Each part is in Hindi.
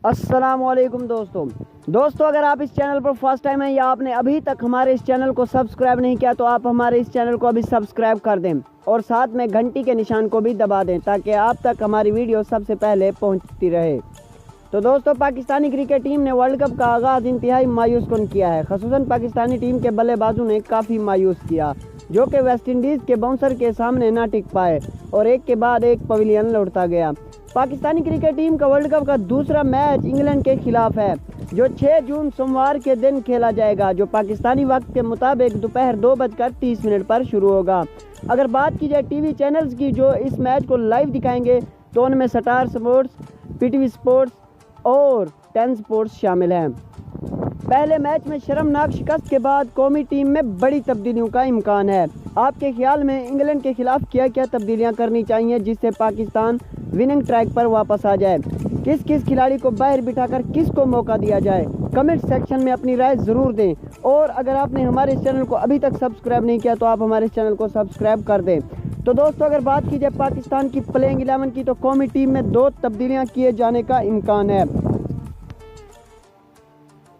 अस्सलामुअलैकुम दोस्तों अगर आप इस चैनल पर फर्स्ट टाइम हैं या आपने अभी तक हमारे इस चैनल को सब्सक्राइब नहीं किया तो आप हमारे इस चैनल को अभी सब्सक्राइब कर दें और साथ में घंटी के निशान को भी दबा दें ताकि आप तक हमारी वीडियो सबसे पहले पहुंचती रहे। तो दोस्तों पाकिस्तानी क्रिकेट टीम ने वर्ल्ड कप का आगाज़ इंतहाई मायूस कुन किया है। ख़ुसूसन पाकिस्तानी टीम के बल्लेबाजों ने काफ़ी मायूस किया जो कि वेस्ट इंडीज़ के बाउंसर के सामने ना टिक पाए और एक के बाद एक पवेलियन लौटता गया। पाकिस्तानी क्रिकेट टीम का वर्ल्ड कप का दूसरा मैच इंग्लैंड के खिलाफ है जो 6 जून सोमवार के दिन खेला जाएगा, जो पाकिस्तानी वक्त के मुताबिक दोपहर 2:30 पर शुरू होगा। अगर बात की जाए टीवी चैनल्स की जो इस मैच को लाइव दिखाएंगे तो उनमें स्टार स्पोर्ट्स, पीटीवी स्पोर्ट्स और 10 स्पोर्ट्स शामिल हैं। पहले मैच में शर्मनाक शिकस्त के बाद कौमी टीम में बड़ी तब्दीलियों का इम्कान है। आपके ख्याल में इंग्लैंड के खिलाफ क्या क्या तब्दीलियां करनी चाहिए जिससे पाकिस्तान विनिंग ट्रैक पर वापस आ जाए? किस किस खिलाड़ी को बाहर बिठाकर किसको मौका दिया जाए? कमेंट सेक्शन में अपनी राय ज़रूर दें और अगर आपने हमारे इस चैनल को अभी तक सब्सक्राइब नहीं किया तो आप हमारे इस चैनल को सब्सक्राइब कर दें। तो दोस्तों अगर बात की जाए पाकिस्तान की प्लेइंग 11 की तो कौमी टीम में 2 तब्दीलियां किए जाने का इम्कान है।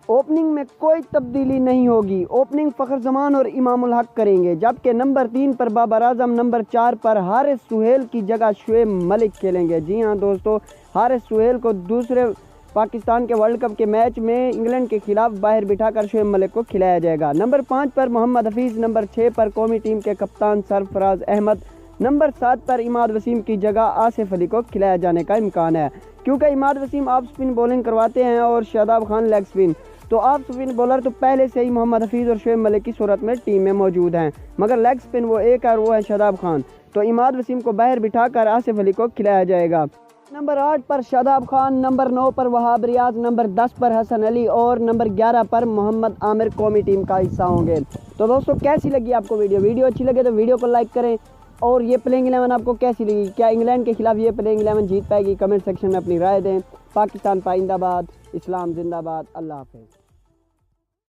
ओपनिंग में कोई तब्दीली नहीं होगी। ओपनिंग फ़खर जमान और इमामुल हक करेंगे, जबकि नंबर 3 पर बाबर आजम, नंबर 4 पर हारिस सुहेल की जगह शुएब मलिक खेलेंगे। जी हां दोस्तों, हारिस सुहेल को दूसरे पाकिस्तान के वर्ल्ड कप के मैच में इंग्लैंड के खिलाफ बाहर बिठाकर शुएब मलिक को खिलाया जाएगा। नंबर 5 पर मोहम्मद हफीज़, नंबर 6 पर कौमी टीम के कप्तान सरफराज अहमद, नंबर 7 पर इमाद वसीम की जगह आसिफ अली को खिलाया जाने का इम्कान है, क्योंकि Imad Wasim off spin bowling करवाते हैं और शादाब खान लेग स्पिन। तो ऑफ स्पिन बॉलर तो पहले से ही मोहम्मद हफीज़ और शुएब मलिक की सूरत में टीम में मौजूद हैं, मगर लेग स्पिन वो एक और वो है शादाब खान। तो इमाद वसीम को बाहर बिठाकर आसिफ अली को खिलाया जाएगा। नंबर 8 पर शादाब खान, नंबर 9 पर वहाब रियाज, नंबर 10 पर हसन अली और नंबर 11 पर मोहम्मद आमिर कौमी टीम का हिस्सा होंगे। तो दोस्तों कैसी लगी आपको वीडियो अच्छी लगे तो वीडियो को लाइक करें और ये प्लेइंग 11 आपको कैसी लगी? क्या इंग्लैंड के खिलाफ ये प्लेइंग 11 जीत पाएगी? कमेंट सेक्शन में अपनी राय दें। पाकिस्तान पाइंदाबाद, इस्लाम जिंदाबाद। अल्लाह हाफ़िज़।